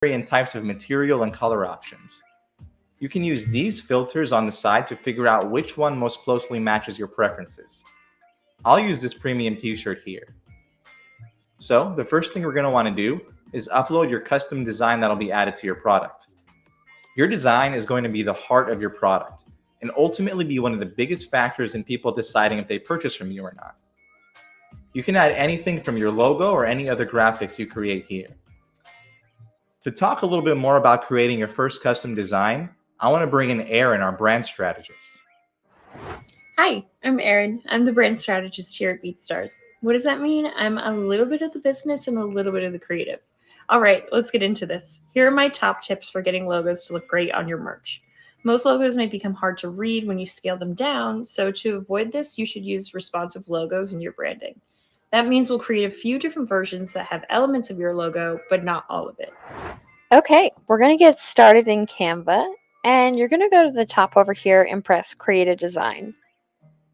and types of material and color options. You can use these filters on the side to figure out which one most closely matches your preferences. I'll use this premium t-shirt here. So the first thing we're going to want to do is upload your custom design that'll be added to your product. Your design is going to be the heart of your product and ultimately be one of the biggest factors in people deciding if they purchase from you or not. You can add anything from your logo or any other graphics you create here. To talk a little bit more about creating your first custom design, I want to bring in Erin, our brand strategist. Hi, I'm Erin. I'm the brand strategist here at BeatStars. What does that mean? I'm a little bit of the business and a little bit of the creative. All right, let's get into this. Here are my top tips for getting logos to look great on your merch. Most logos might become hard to read when you scale them down, so to avoid this, you should use responsive logos in your branding. That means we'll create a few different versions that have elements of your logo, but not all of it. Okay, we're going to get started in Canva, and you're going to go to the top over here and press Create a Design.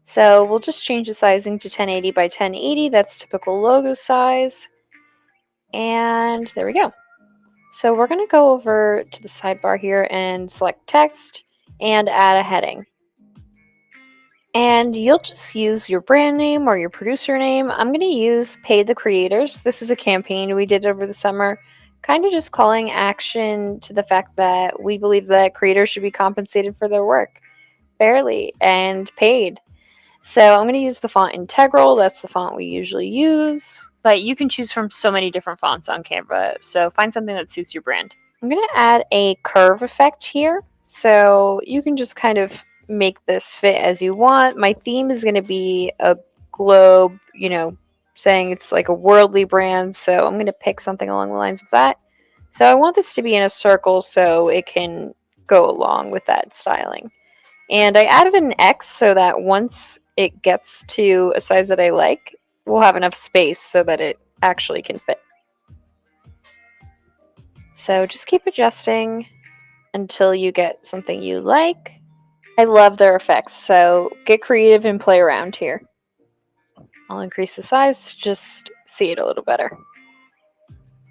So we'll just change the sizing to 1080 by 1080. That's typical logo size. And there we go. So we're going to go over to the sidebar here and select text and add a heading. And you'll just use your brand name or your producer name. I'm going to use Pay the Creators. This is a campaign we did over the summer, kind of just calling action to the fact that we believe that creators should be compensated for their work fairly and paid. So I'm going to use the font Integral. That's the font we usually use. But you can choose from so many different fonts on Canva, so find something that suits your brand. I'm going to add a curve effect here. So you can just kind of make this fit as you want. My theme is going to be a globe, saying it's like a worldly brand. So I'm going to pick something along the lines of that. So I want this to be in a circle so it can go along with that styling. And I added an X so that once it gets to a size that I like, we'll have enough space so that it actually can fit. So just keep adjusting until you get something you like. I love their effects, so get creative and play around here. I'll increase the size to just see it a little better.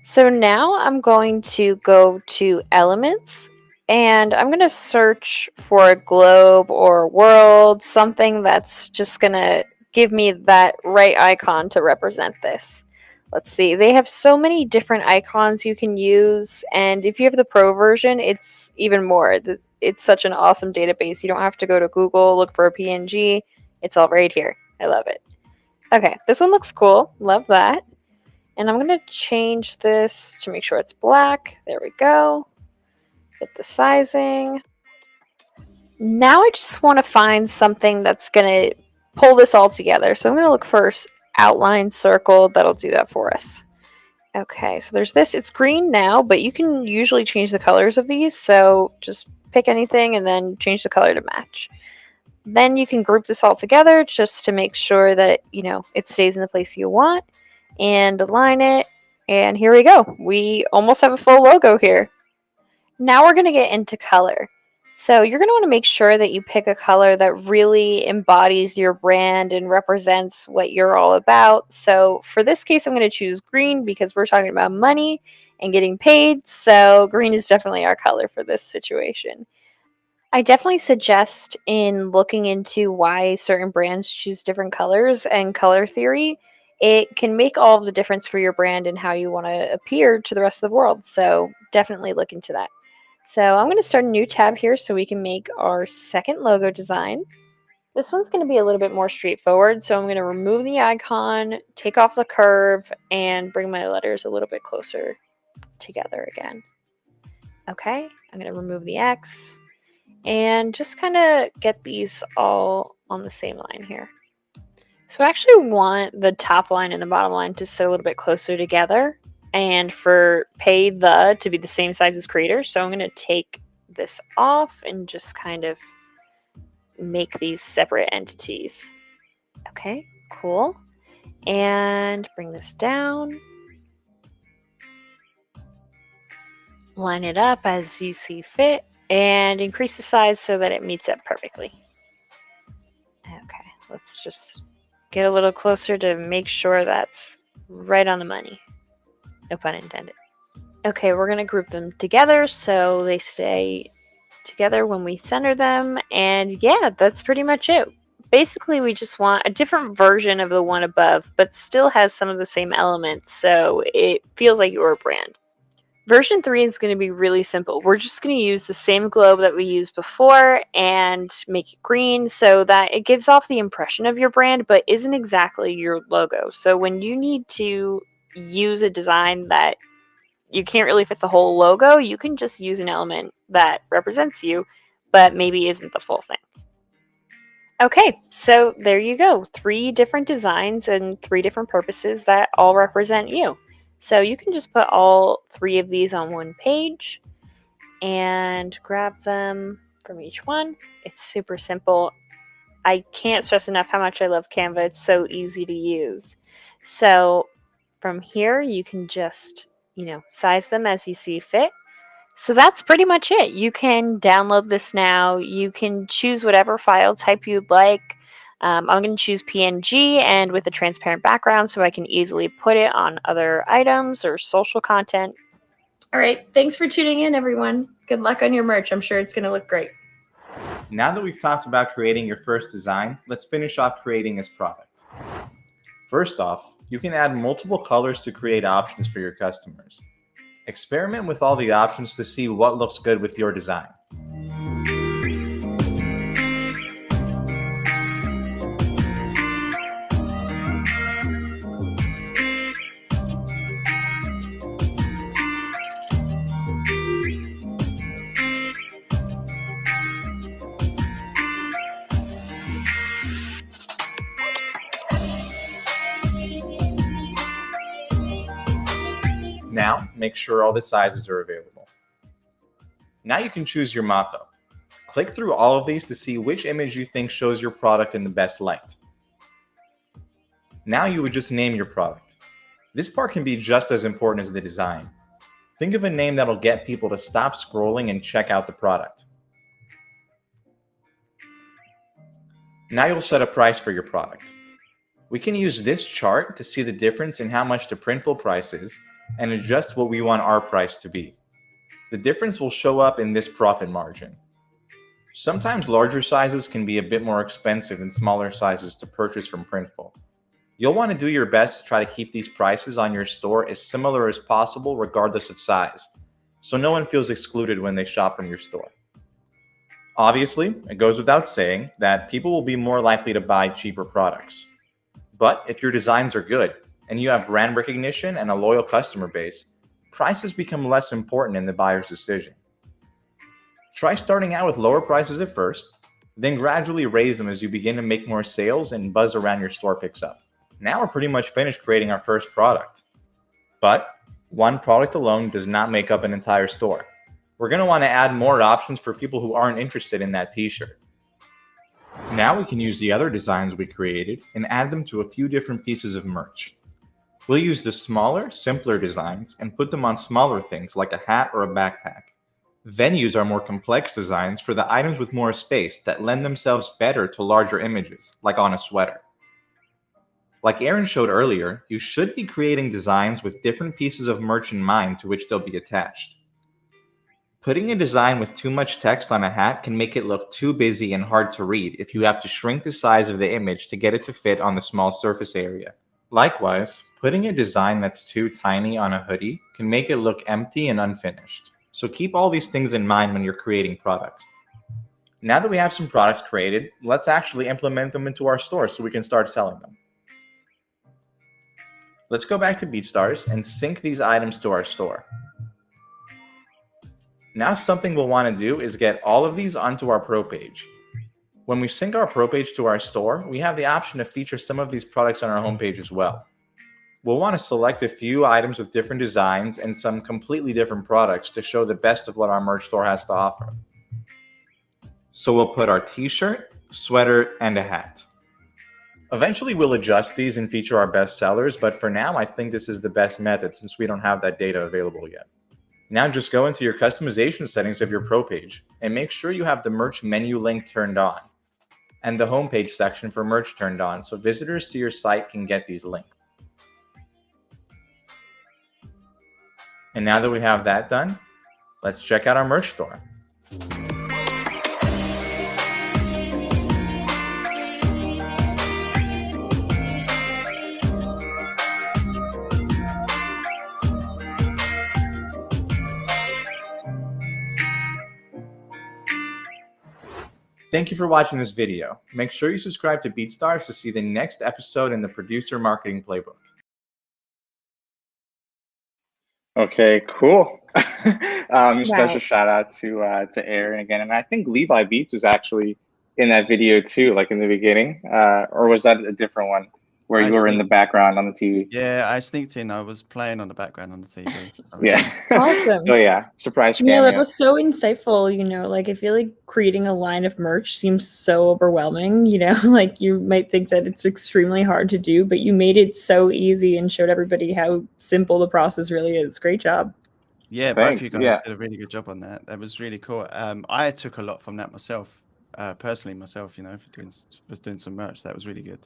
So now I'm going to go to Elements, and I'm going to search for a globe or world, something that's just going to give me that right icon to represent this. Let's see, they have so many different icons you can use, and if you have the Pro version, it's even more. It's such an awesome database. You don't have to go to Google, look for a PNG. It's all right here. I love it. Okay, this one looks cool. Love that. And I'm going to change this to make sure it's black. There we go. Get the sizing. Now I just want to find something that's going to pull this all together. So I'm going to look for outline circle. That'll do that for us. Okay, so there's this. It's green now, but you can usually change the colors of these. So just pick anything and then change the color to match. Then you can group this all together just to make sure that, it stays in the place you want, and align it. And here we go. We almost have a full logo here. Now we're going to get into color. So you're going to want to make sure that you pick a color that really embodies your brand and represents what you're all about. So for this case, I'm going to choose green because we're talking about money and getting paid. So green is definitely our color for this situation. I definitely suggest in looking into why certain brands choose different colors and color theory, it can make all of the difference for your brand and how you want to appear to the rest of the world. So definitely look into that. So I'm going to start a new tab here so we can make our second logo design. This one's going to be a little bit more straightforward. So I'm going to remove the icon, take off the curve, and bring my letters a little bit closer together again. Okay, I'm going to remove the X and just kind of get these all on the same line here. So I actually want the top line and the bottom line to sit a little bit closer together, and for pay the to be the same size as creator. So I'm going to take this off and just kind of make these separate entities. Okay, cool. And bring this down. Line it up as you see fit and increase the size so that it meets up perfectly. Okay, let's just get a little closer to make sure that's right on the money. No pun intended. Okay, we're going to group them together so they stay together when we center them. And yeah, that's pretty much it. Basically, we just want a different version of the one above, but still has some of the same elements, so it feels like your brand. Version 3 is going to be really simple. We're just going to use the same globe that we used before and make it green so that it gives off the impression of your brand but isn't exactly your logo. So when you need to use a design that you can't really fit the whole logo, you can just use an element that represents you but maybe isn't the full thing. Okay, so there you go. 3 different designs and 3 different purposes that all represent you. So you can just put all 3 of these on one page and grab them from each one. It's super simple. I can't stress enough how much I love Canva. It's so easy to use. So from here, you can just, size them as you see fit. So that's pretty much it. You can download this now. You can choose whatever file type you'd like. I'm going to choose PNG and with a transparent background so I can easily put it on other items or social content. All right. Thanks for tuning in, everyone. Good luck on your merch. I'm sure it's going to look great. Now that we've talked about creating your first design, let's finish off creating this product. First off, you can add multiple colors to create options for your customers. Experiment with all the options to see what looks good with your design. Now, make sure all the sizes are available. Now you can choose your mockup. Click through all of these to see which image you think shows your product in the best light. Now you would just name your product. This part can be just as important as the design. Think of a name that'll get people to stop scrolling and check out the product. Now you'll set a price for your product. We can use this chart to see the difference in how much the printful price is and adjust what we want our price to be. The difference will show up in this profit margin. Sometimes larger sizes can be a bit more expensive than smaller sizes to purchase from Printful. You'll want to do your best to try to keep these prices on your store as similar as possible regardless of size, so no one feels excluded when they shop from your store. Obviously, it goes without saying that people will be more likely to buy cheaper products. But if your designs are good and you have brand recognition and a loyal customer base, prices become less important in the buyer's decision. Try starting out with lower prices at first, then gradually raise them as you begin to make more sales and buzz around your store picks up. Now we're pretty much finished creating our first product. But one product alone does not make up an entire store. We're going to want to add more options for people who aren't interested in that t-shirt. Now we can use the other designs we created and add them to a few different pieces of merch. We'll use the smaller, simpler designs and put them on smaller things like a hat or a backpack. Then use our more complex designs for the items with more space that lend themselves better to larger images, like on a sweater. Like Erin showed earlier, you should be creating designs with different pieces of merch in mind to which they'll be attached. Putting a design with too much text on a hat can make it look too busy and hard to read if you have to shrink the size of the image to get it to fit on the small surface area. Likewise, putting a design that's too tiny on a hoodie can make it look empty and unfinished. So keep all these things in mind when you're creating products. Now that we have some products created, let's actually implement them into our store so we can start selling them. Let's go back to BeatStars and sync these items to our store. Now something we'll want to do is get all of these onto our Pro page. When we sync our Pro page to our store, we have the option to feature some of these products on our homepage as well. We'll want to select a few items with different designs and some completely different products to show the best of what our merch store has to offer. So we'll put our t-shirt, sweater, and a hat. Eventually we'll adjust these and feature our best sellers, but for now I think this is the best method since we don't have that data available yet. Now just go into your customization settings of your Pro page and make sure you have the merch menu link turned on and the homepage section for merch turned on so visitors to your site can get these links. And now that we have that done, let's check out our merch store. Thank you for watching this video. Make sure you subscribe to BeatStars to see the next episode in the Producer Marketing Playbook. Okay, cool. Special Right. shout out to Erin again, and I think Levi Beats was actually in that video too, like in the beginning, or was that a different one where I you were in the sneaked- background on the TV? Yeah, I sneaked in. I was playing on the background on the TV. Yeah. Awesome. So yeah, surprise Yeah, cameo. that was so insightful. Like I feel like creating a line of merch seems so overwhelming. Like you might think that it's extremely hard to do, but you made it so easy and showed everybody how simple the process really is. Great job. Yeah, Thanks, both of you guys yeah. did a really good job on that. That was really cool. I took a lot from that myself, personally myself. For doing some merch. That was really good.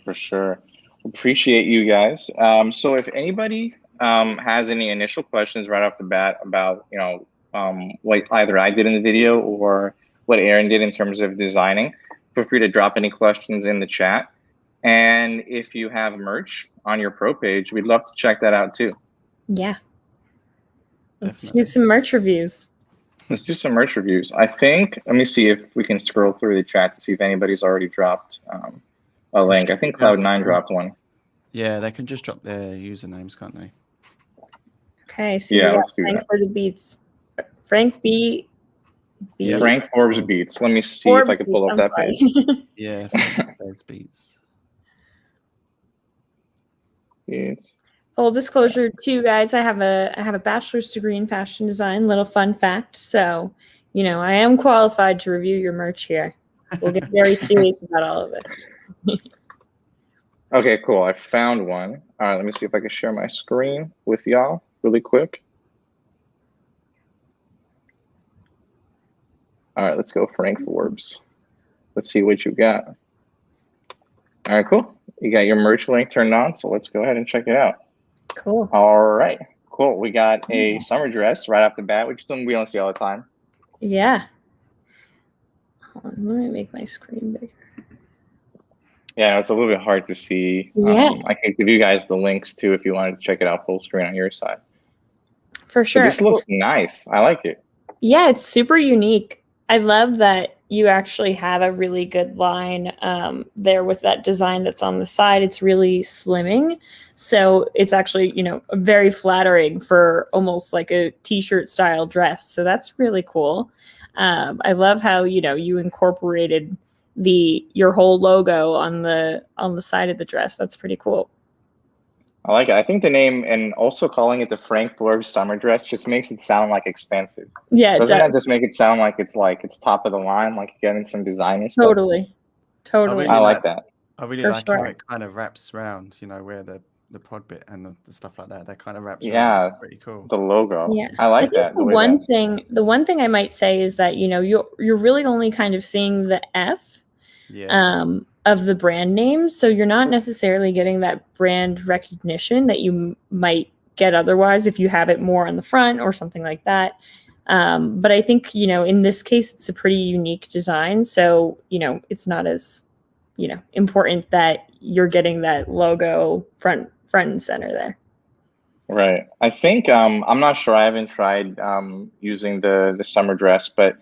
For sure. Appreciate you guys. So if anybody has any initial questions right off the bat about, what either I did in the video or what Erin did in terms of designing, feel free to drop any questions in the chat. And if you have merch on your pro page, we'd love to check that out too. Yeah. Let's Definitely. do some merch reviews. Let's do some merch reviews. I think, let me see if we can scroll through the chat to see if anybody's already dropped a link. I think Cloud9 dropped one. Yeah, they can just drop their usernames, can't they? Okay, so Yeah, we got let's do Frank that. for the beats. Frank B. Yeah. Frank Forbes Beats. Let me see Forbes if I can pull Beats, up that I'm page. sorry. Yeah, those beats. Beats. Full disclosure too, guys, I have a bachelor's degree in fashion design. Little fun fact. So, I am qualified to review your merch here. We'll get very serious about all of this. Okay, cool. I found one. All right, let me see if I can share my screen with y'all really quick. All right, let's go Frank Forbes. Let's see what you got. All right, cool. You got your merch link turned on, so let's go ahead and check it out. Cool. All right, cool. We got a summer dress right off the bat, which is something we don't see all the time. Yeah. Hold on, let me make my screen bigger. Yeah, it's a little bit hard to see. Yeah. I can give you guys the links too if you wanted to check it out full screen on your side. For So sure. this looks nice. I like it. Yeah, it's super unique. I love that you actually have a really good line there with that design that's on the side. It's really slimming. So it's actually, very flattering for almost like a t-shirt style dress. So that's really cool. I love how, you incorporated your whole logo on the side of the dress. That's pretty cool. I like it. I think the name and also calling it the Frank Forbes summer dress just makes it sound like expensive. Yeah, it Doesn't does. that just make it sound like it's top of the line, like getting some designer stuff? Totally. really I like like that. I really For like how sure. it kind of wraps around, where the pod bit and the stuff like that. That kind of wraps Yeah. around. It's pretty cool. The logo. Yeah. I like think that. the one thing I might say is that, you're really only kind of seeing the F Yeah. of the brand name. So you're not necessarily getting that brand recognition that you might get otherwise if you have it more on the front or something like that. But I think, in this case, it's a pretty unique design. So, it's not as, important that you're getting that logo front and center there. Right. I think I'm not sure. I haven't tried using the summer dress, but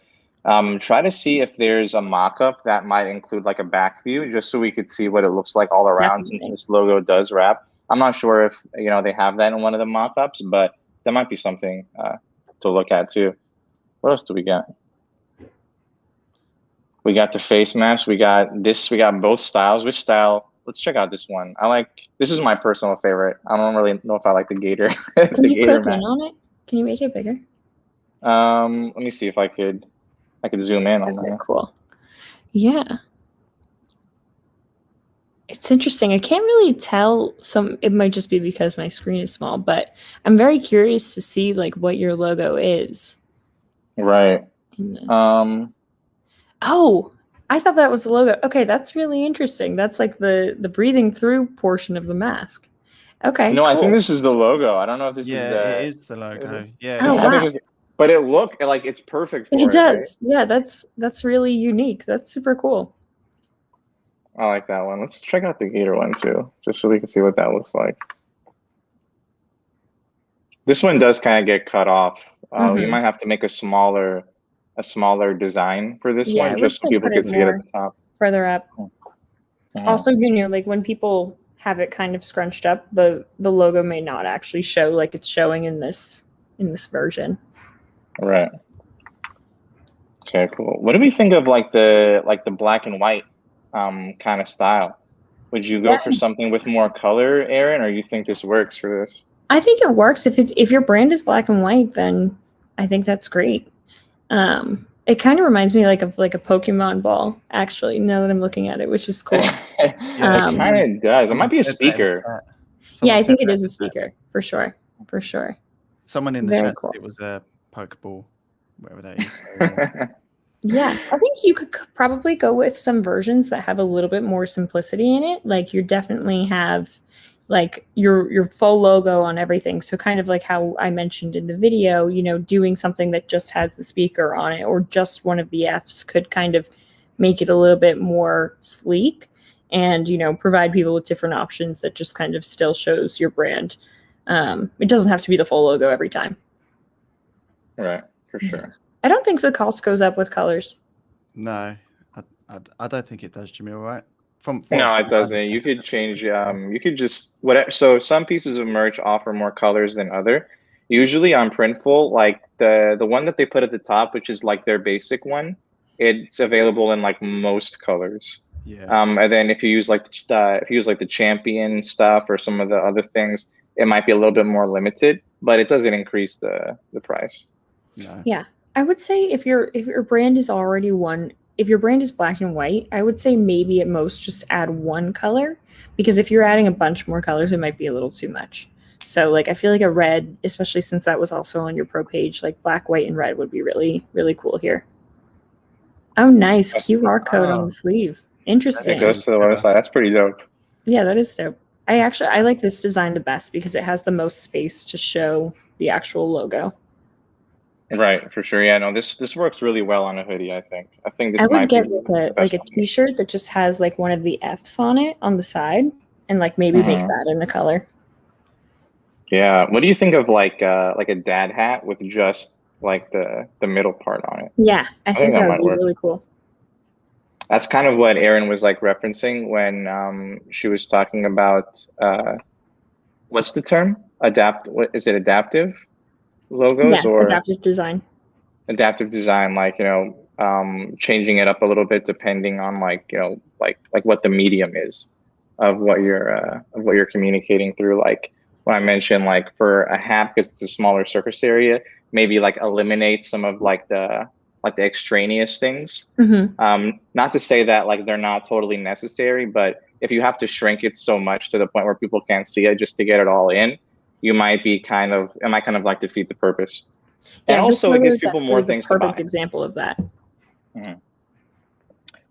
try to see if there's a mock-up that might include like a back view, just so we could see what it looks like all around. Definitely. Since this logo does wrap. I'm not sure if they have that in one of the mock-ups, but that might be something to look at too. What else do we got? We got the face mask. We got this. We got both styles. Which style? Let's check out this one. This is my personal favorite. I don't really know if I like the gator. Can the you gator click in mask. on it? Can you make it bigger? Let me see if I could zoom in on Okay, that. cool. Yeah. It's interesting. I can't really tell. It might just be because my screen is small, but I'm very curious to see like what your logo is Right. in this. Um, I thought that was the logo. Okay, that's really interesting. That's like the breathing through portion of the mask. Okay. No, I think cool. this is the logo. I don't know if this is Yeah, the. it is the logo. Yeah, Oh, I think wow. it's, but it look like it's perfect for It it, right? does. Yeah, that's really unique. That's super cool. I like that one. Let's check out the Gator one too, just so we can see what that looks like. This one does kind of get cut off. You might have to make a smaller design for this Yeah, one, I would just so say people put can it see it at more the top. further up. Mhm. Also, you know, like when people have it kind of scrunched up, the logo may not actually show like it's showing in this version. Right. Okay, cool. What do we think of like the black and white kind of style? Would you go Yeah. for something with more color, Erin, or you think this works for this? I think it works if your brand is black and white, then I think that's great. It kind of reminds me of a Pokemon ball, actually, now that I'm looking at it, which is cool. Yeah, It kind of does. It might be a Someone said that in the speaker. chat. Yeah, Someone I said think it that is in a the chat. speaker for sure. For sure. Someone in the Very chat cool. said it was a Pokeball, whatever that is. So, Yeah, I think you could probably go with some versions that have a little bit more simplicity in it. Like you definitely have like your full logo on everything. So kind of like how I mentioned in the video, you know, doing something that just has the speaker on it or just one of the Fs could kind of make it a little bit more sleek and, you know, provide people with different options that just kind of still shows your brand. It doesn't have to be the full logo every time. Right, for sure. I don't think the cost goes up with colors. no, I don't think it does, Jamil, right? No, it doesn't. You could change. You could just whatever. So some pieces of merch offer more colors than other. Usually on Printful, like the one that they put at the top, which is like their basic one, it's available in like most colors. Yeah. And then if you use like the champion stuff or some of the other things, it might be a little bit more limited, but it doesn't increase the price. No. Yeah. I would say if your brand is already if your brand is black and white, I would say maybe at most just add one color, because if you're adding a bunch more colors, it might be a little too much. So like I feel like a red, especially since that was also on your pro page, like black, white, and red would be really, really cool here. Oh, nice. QR code on the sleeve. Interesting. It goes to the website. That's pretty dope. Yeah, that is dope. I like this design the best because it has the most space to show the actual logo. Right, for sure. Yeah, no, this works really well on a hoodie, I think. I think this I would might get be like a t-shirt that just has like one of the Fs on it on the side and like maybe make that in a color. Yeah. What do you think of like a dad hat with just like the middle part on it? Yeah, I think that would might be work. really cool. That's kind of what Erin was like referencing when she was talking about what's the term? What is it, adaptive logos or adaptive design? Adaptive design, like, you know, changing it up a little bit depending on like, you know, like what the medium is of what you're communicating through. Like when I mentioned like for a hat, because it's a smaller surface area, maybe like eliminate some of like the extraneous things. Not to say that like they're not totally necessary, but if you have to shrink it so much to the point where people can't see it just to get it all in, it might kind of like defeat the purpose. Yeah, and also it gives people more things to buy. Perfect example of that.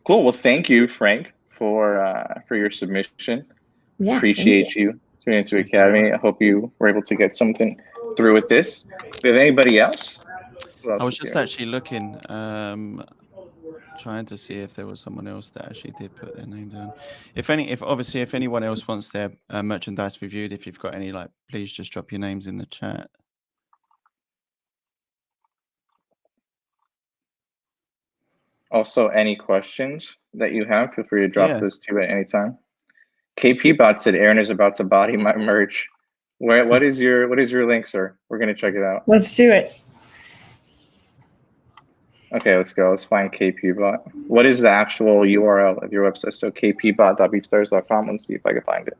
Cool. Well, thank you, Frank, for your submission. Yeah, appreciate you tuning into Academy. I hope you were able to get something through with this. Do you have anybody else? I was just actually looking, trying to see if there was someone else that actually did put their name down. If anyone else wants their merchandise reviewed, if you've got any, like, please just drop your names in the chat. Also, any questions that you have, feel free to drop those too at any time. KP Bot said Erin is about to body my merch. What is your link, sir? We're gonna check it out. Let's do it. Okay, let's go. Let's find KP Bot. What is the actual URL of your website? So kpbot.beatstars.com. Let's see if I can find it.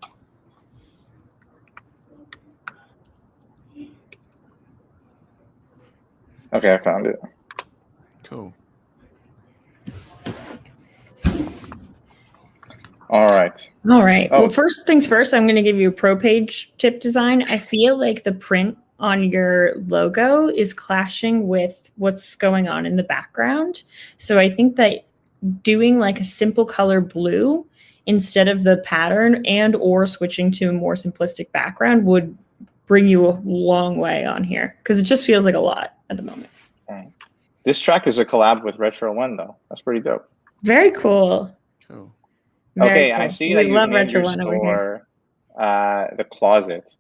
Okay, I found it. Cool. All right. Well, first things first, I'm going to give you a pro page tip design. I feel like the print on your logo is clashing with what's going on in the background. So I think that doing like a simple color blue instead of the pattern, and or switching to a more simplistic background would bring you a long way on here, because it just feels like a lot at the moment. This track is a collab with Retro One, though. That's pretty dope. Very cool. Cool. Very Okay, cool. and I see We that you've love named your Retro One over here. store The Closet,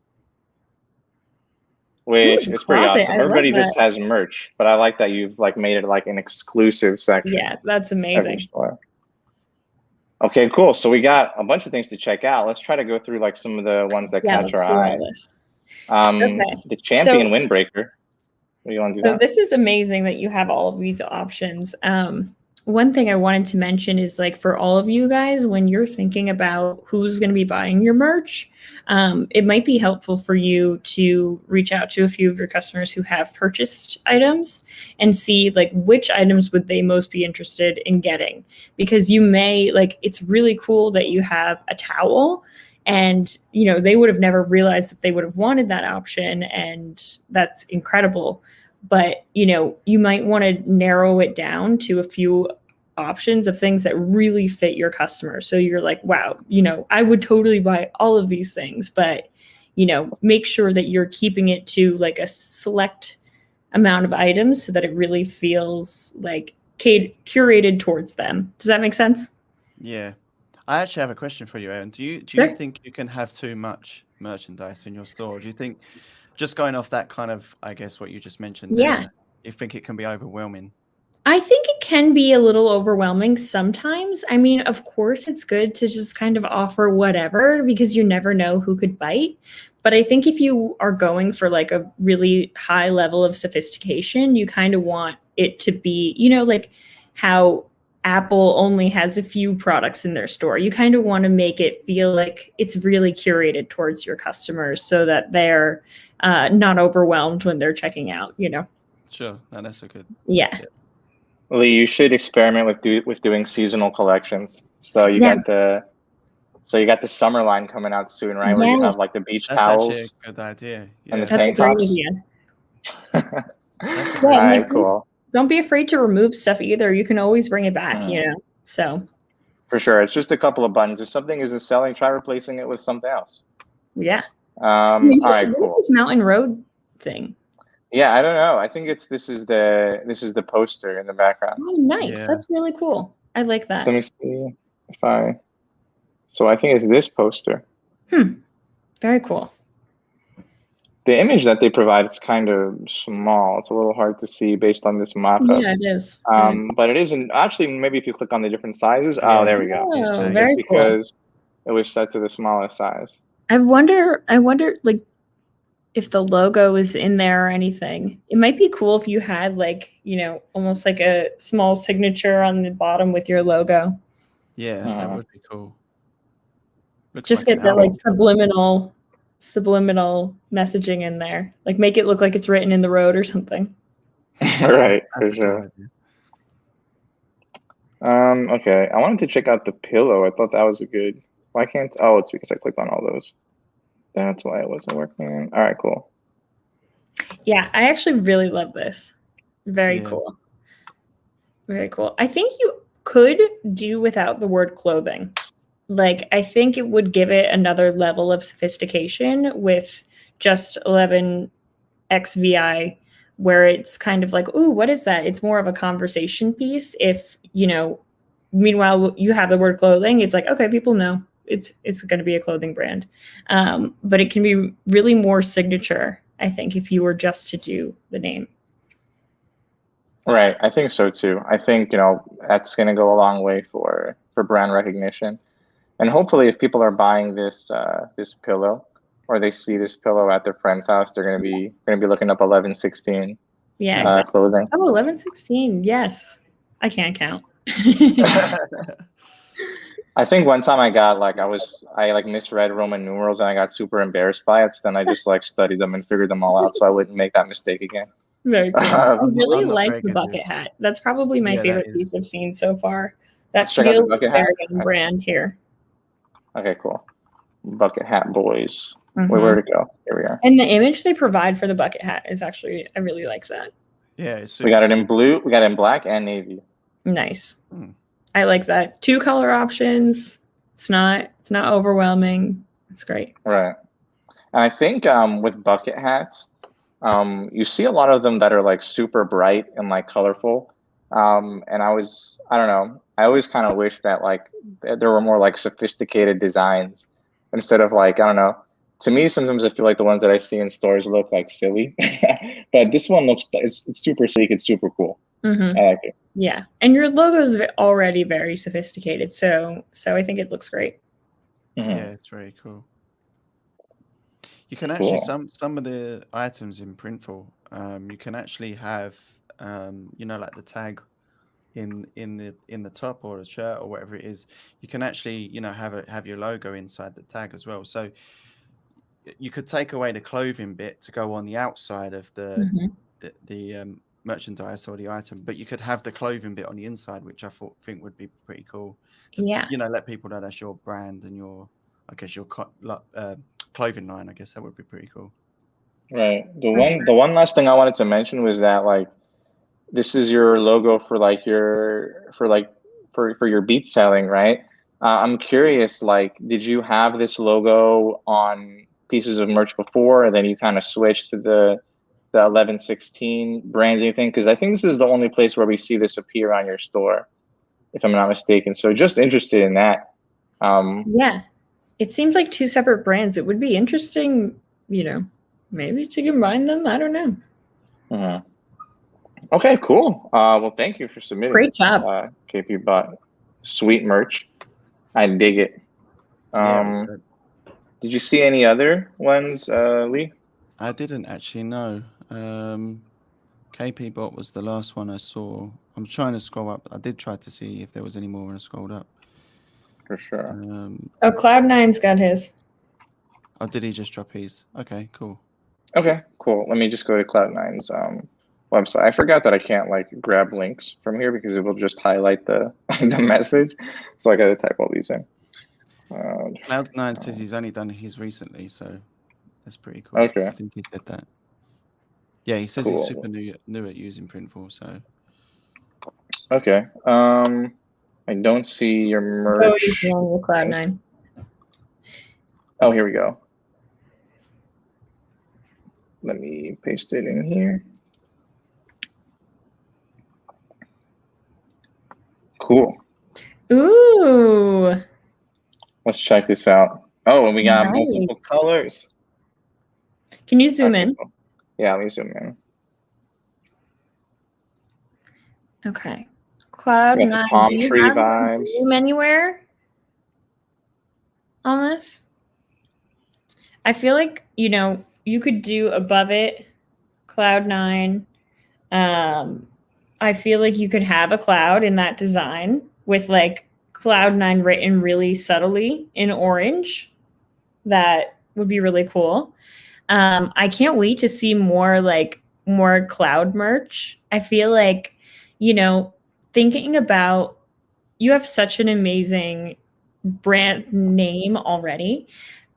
which Ooh, is pretty Closet. awesome. I love Everybody just that. has merch, but I like that you've like made it like an exclusive section Yeah, that's of your amazing. store. Okay, cool. So we got a bunch of things to check out. Let's try to go through like some of the ones that Yeah, catch let's our see all eye. this. The Champion Windbreaker. What do you want to do? So this is amazing that you have all of these options. One thing I wanted to mention is, like, for all of you guys, when you're thinking about who's going to be buying your merch, it might be helpful for you to reach out to a few of your customers who have purchased items and see like which items would they most be interested in getting, because you may like, it's really cool that you have a towel, and you know they would have never realized that they would have wanted that option, and that's incredible. But you know, you might want to narrow it down to a few options of things that really fit your customer, so you're like, wow, you know, I would totally buy all of these things, but you know, make sure that you're keeping it to like a select amount of items so that it really feels like curated towards them. Does that make sense? Yeah. I actually have a question for you, Erin. Do you Sure. think you can have too much merchandise in your store? Do you think, just going off that kind of, I guess, what you just mentioned Yeah. there, you think it can be overwhelming? I think it can be a little overwhelming sometimes. I mean, of course, it's good to just kind of offer whatever, because you never know who could bite. But I think if you are going for like a really high level of sophistication, you kind of want it to be, you know, like how Apple only has a few products in their store. You kind of want to make it feel like it's really curated towards your customers so that they're not overwhelmed when they're checking out, you know? Sure. No, that's a good Yeah. tip. Lee, you should experiment with doing seasonal collections. So you Yes. got the summer line coming out soon, right? Where you Yes. have like the beach That's actually towels a good idea. and the Yeah. That's a tank great tops. idea. That's a Yeah, great All and right, like, cool. don't be afraid to remove stuff either. You can always bring it back, you Mm. know? So, For sure. It's just a couple of buttons. If something isn't selling, try replacing it with something else. yeah. All What right, is cool. this Mountain Road thing? Yeah, I don't know. I think this is the poster in the background. Oh, nice. Yeah. That's really cool. I like that. Let me see if so I think it's this poster. Very cool. The image that they provide is kind of small. It's a little hard to see based on this mock-up. Yeah, it is. But it isn't actually. Maybe if you click on the different sizes. Oh, there we go. Yeah, Oh, changed. very It's cool. because it was set to the smallest size. I wonder like if the logo is in there or anything. It might be cool if you had like, you know, almost like a small signature on the bottom with your logo. Yeah, that would be cool. Looks Just like get an the like album. subliminal messaging in there. Like make it look like it's written in the road or something. Right, That's for a good sure. idea. Okay. I wanted to check out the pillow. I thought that was a good. Why can't? Oh, it's because I clicked on all those. That's why it wasn't working. All right, cool. Yeah, I actually really love this. Very Yeah. cool. Very cool. I think you could do without the word clothing. Like, I think it would give it another level of sophistication with just 11XVI, where it's kind of like, ooh, what is that? It's more of a conversation piece. If, you know, meanwhile, you have the word clothing, it's like, okay, people know it's going to be a clothing brand. But it can be really more signature, I think, if you were just to do the name. Right, I think so too. I think that's going to go a long way for brand recognition, and hopefully, if people are buying this pillow, or they see this pillow at their friend's house, they're going to be looking up 1116 Yeah, exactly. clothing. Oh, 1116. Yes, I can't count. I think one time I misread Roman numerals and I got super embarrassed by it. So then I just studied them and figured them all out so I wouldn't make that mistake again. Very cool. I really I'm not like very the good bucket with- hat. That's probably my Yeah, that favorite is. piece I've seen so far. That Let's check out the feels bucket very hat. on brand here. Okay, cool. Bucket hat boys. Mhm. Wait, where'd it go? Here we are. And the image they provide for the bucket hat is actually, I really like that. Yeah, it's We got it in blue. We got it in black and navy. Nice. Hmm. I like that. 2 color options. It's not overwhelming. It's great. Right. And I think with bucket hats, you see a lot of them that are like super bright and like colorful. And I don't know, I always kind of wish that like there were more like sophisticated designs instead of like, I don't know. To me, sometimes I feel like the ones that I see in stores look like silly, but this one looks, it's super sleek. It's super cool. Mm-hmm. I like it. Yeah, and your logo is already very sophisticated, so I think it looks great. Mhm. Yeah, it's very cool. You can actually Cool. some of the items in Printful, you can actually have you know, like the tag in the top or the shirt or whatever it is. You can actually, you know, have your logo inside the tag as well. So you could take away the clothing bit to go on the outside of Mhm. the merchandise or the item, but you could have the clothing bit on the inside, which I think would be pretty cool. To, Yeah. you know, let people know that's your brand and your, I guess, your clothing line. I guess that would be pretty cool. Right. For The one last thing I wanted to mention was that like this is your logo for like for your beat selling, right? I'm curious, like, did you have this logo on pieces of merch before, and then you kind of switched to the 1116 branding thing? Because I think this is the only place where we see this appear on your store, if I'm not mistaken. So just interested in that. Yeah, it seems like two separate brands. It would be interesting, you know, maybe to combine them. I don't know. Mhm. Okay, cool. Well, thank you for submitting. Great job. KP bought sweet merch. I dig it. Yeah. Did you see any other ones, Lee? I didn't actually know. KP Bot was the last one I saw. I'm trying to scroll up. I did try to see if there was any more when I scrolled up. For sure. Oh, Cloud9's got his. Oh, did he just drop his? Okay, cool. Okay, cool. Let me just go to Cloud9's website. I forgot that I can't like grab links from here because it will just highlight the the message. So I got to type all these in. Cloud9 says he's only done his recently, so that's pretty cool. Okay. I think he said that. Yeah, he says Cool. he's super new at using Printful, so. Okay. I don't see your merch. Oh, he's along with Cloud9. Oh, here we go. Let me paste it in here. Cool. Ooh. Let's check this out. Oh, and we got Nice. multiple colors. Can you zoom in? Cool. Yeah, let me zoom in. Okay. Cloud9. Palm Do you tree have vibes. zoom anywhere on this? I feel like, you know, you could do above it Cloud9. I feel like you could have a cloud in that design with like Cloud9 written really subtly in orange. That would be really cool. I can't wait to see more cloud merch. I feel like, you know, thinking about, you have such an amazing brand name already.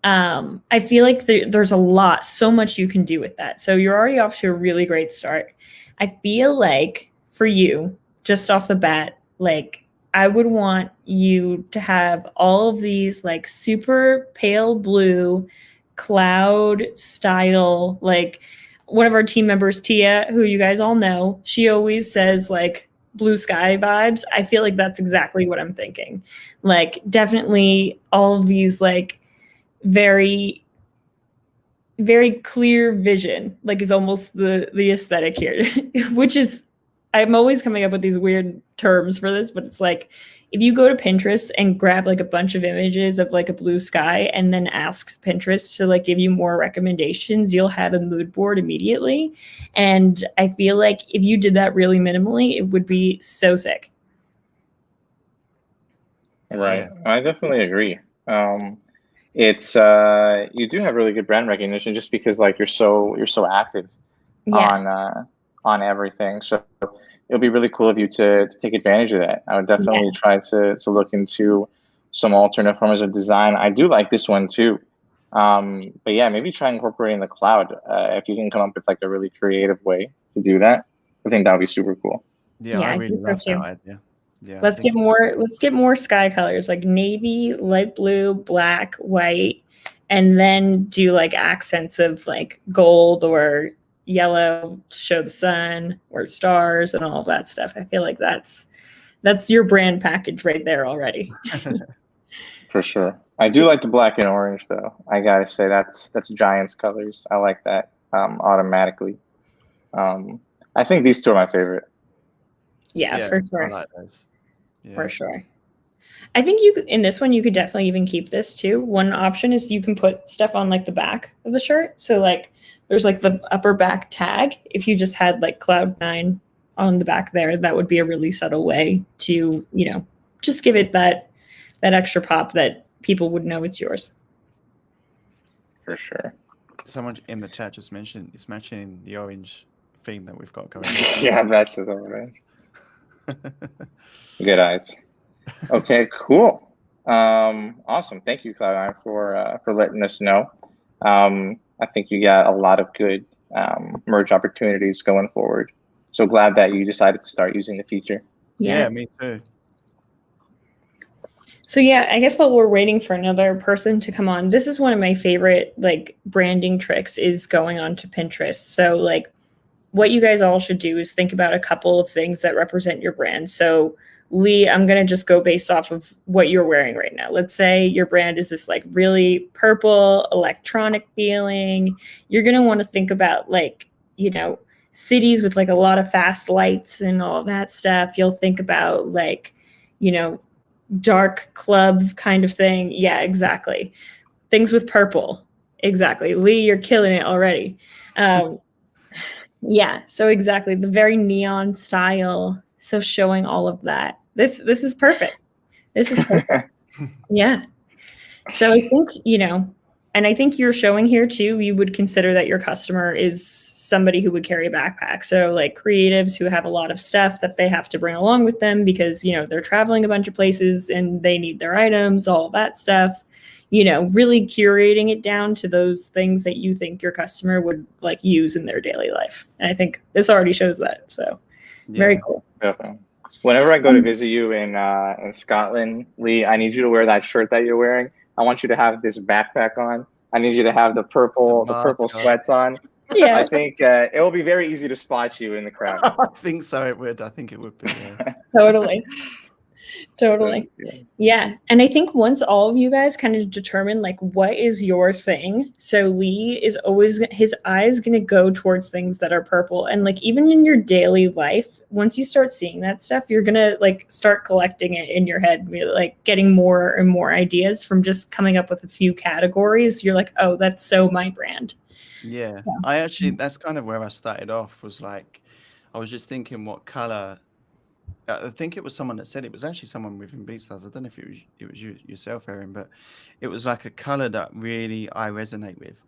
I feel like there's so much you can do with that. So you're already off to a really great start. I feel like for you, just off the bat, like I would want you to have all of these like super pale blue cloud style, like one of our team members, Tia, who you guys all know, she always says like blue sky vibes. I feel like that's exactly what I'm thinking. Like definitely all of these like very, very clear vision, like is almost the aesthetic here, which is, I'm always coming up with these weird terms for this, but it's like if you go to Pinterest and grab like a bunch of images of like a blue sky and then ask Pinterest to like give you more recommendations, you'll have a mood board immediately. And I feel like if you did that really minimally, it would be so sick. Right. Yeah. I definitely agree. It's you do have really good brand recognition just because like you're so active on everything. So it'll be really cool of you to take advantage of that. I would definitely try to look into some alternate forms of design. I do like this one too. But yeah, maybe try incorporating the cloud if you can come up with like a really creative way to do that. I think that would be super cool. Yeah, I really love that idea. Yeah. Let's get more sky colors, like navy, light blue, black, white, and then do like accents of like gold or yellow to show the sun or stars and all of that stuff. I feel like that's your brand package right there already. For sure. I do like the black and orange though. I gotta say that's Giants colors. I like that automatically. I think these two are my favorite. Yeah, for I sure. like those. Yeah. For sure. I think in this one you could definitely even keep this too. One option is you can put stuff on like the back of the shirt. So like there's like the upper back tag. If you just had like Cloud9 on the back there, that would be a really subtle way to, just give it that extra pop that people would know it's yours. For sure. Someone in the chat just mentioned it's matching the orange theme that we've got going. Yeah, that's the orange. Good eyes. Okay, cool. Awesome. Thank you, Cloud9, for letting us know. I think you got a lot of good merge opportunities going forward. So glad that you decided to start using the feature. Yeah, me too. So yeah, I guess while we're waiting for another person to come on, this is one of my favorite like branding tricks is going on to Pinterest. So like what you guys all should do is think about a couple of things that represent your brand. So Lee, I'm going to just go based off of what you're wearing right now. Let's say your brand is this like really purple electronic feeling. You're going to want to think about like, cities with like a lot of fast lights and all that stuff. You'll think about like, dark club kind of thing. Yeah, exactly. Things with purple. Exactly. Lee, you're killing it already. Yeah, so exactly. The very neon style. So showing all of that. This is perfect. This is perfect. Yeah. So I think, and I think you're showing here too, you would consider that your customer is somebody who would carry a backpack. So like creatives who have a lot of stuff that they have to bring along with them because, they're traveling a bunch of places and they need their items, all that stuff, really curating it down to those things that you think your customer would like use in their daily life. And I think this already shows that. So very cool. Definitely. Whenever I go to visit you in Scotland, Lee, I need you to wear that shirt that you're wearing. I want you to have this backpack on. I need you to have the purple sweats on. Yeah. I think it will be very easy to spot you in the crowd. I think so. It would. I think it would be. Yeah. Totally. Yeah. And I think once all of you guys kind of determine like what is your thing, so Lee is always, his eye is going to go towards things that are purple. And like even in your daily life, once you start seeing that stuff, you're going to like start collecting it in your head, like getting more and more ideas from just coming up with a few categories. You're like, oh, that's so my brand. Yeah. I actually, that's kind of where I started off, was like, I was just thinking what color. I think it was someone that said it was actually someone within BeatStars. I don't know if it was you yourself, Erin, but it was like a color that really I resonate with,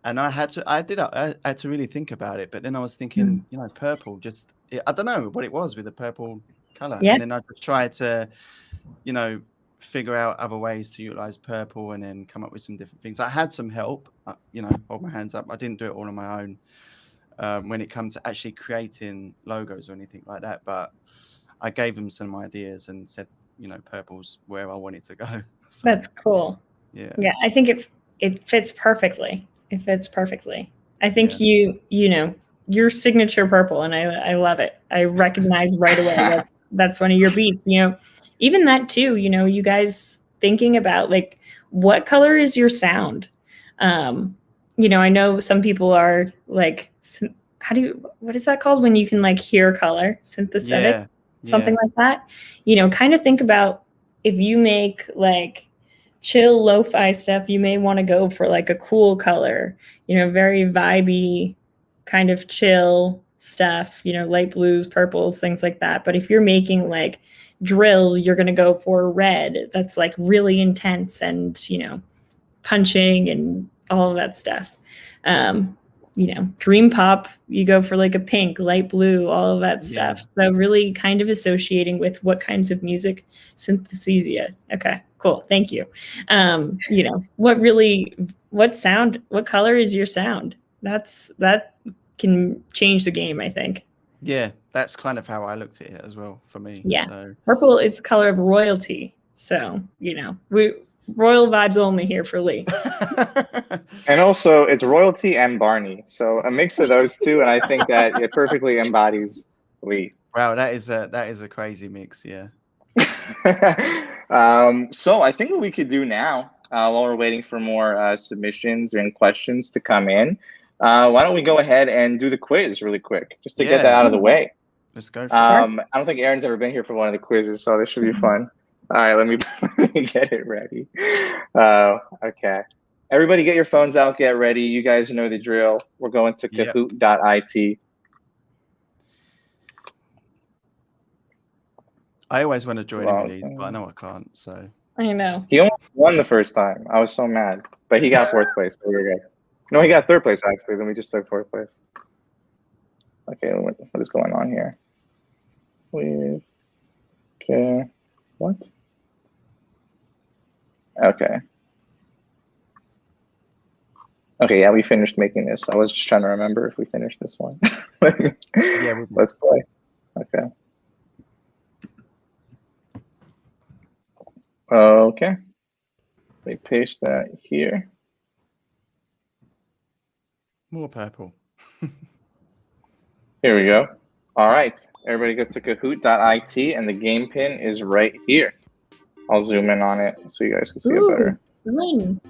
and I had to really think about it. But then I was thinking, purple. I don't know what it was with the purple color, and then I just tried to, figure out other ways to utilize purple, and then come up with some different things. I had some help, hold my hands up. I didn't do it all on my own when it comes to actually creating logos or anything like that, but I gave them some ideas and said, purple's where I wanted to go. So, that's cool. Yeah. Yeah. I think it fits perfectly. It fits perfectly. I think your signature purple, and I love it. I recognize right away that's one of your beats. Even that too. You guys thinking about like what color is your sound. I know some people are like, what is that called when you can like hear color? Synthetic, something like that. Kind of think about if you make like chill lo-fi stuff, you may want to go for like a cool color, very vibey kind of chill stuff, light blues, purples, things like that. But if you're making like drill, you're going to go for red that's like really intense and, punching and all of that stuff. Dream pop, you go for like a pink, light blue, all of that stuff. So really kind of associating with what kinds of music synesthesia. Okay, cool. Thank you. What color is your sound? That can change the game, I think. Yeah, that's kind of how I looked at it as well for me. Yeah. So. Purple is the color of royalty. So, we royal vibes only here for Lee. And also, it's royalty and Barney, so a mix of those two, and I think that it perfectly embodies Lee. Wow, that is a crazy mix. Yeah. So I think what we could do now, while we're waiting for more submissions and questions to come in, why don't we go ahead and do the quiz really quick, just to get that out of the way. Let's go for it. I don't think Erin's ever been here for one of the quizzes, so this should be fun. All right, let me get it ready. Okay. Everybody get your phones out, get ready. You guys know the drill. We're going to kahoot.it. I always want to join in with these, but I know I can't, so. I know. He almost won the first time. I was so mad. But he got fourth place, so we were good. No, he got third place, actually. Then we just took fourth place. Okay, what is going on here? Okay. What? Okay. Okay, yeah, we finished making this. I was just trying to remember if we finished this one. Yeah, let's play. Okay. Okay. We paste that here. More purple. Here we go. All right. Everybody go to kahoot.it, and the game pin is right here. I'll zoom in on it so you guys can see it better. Win.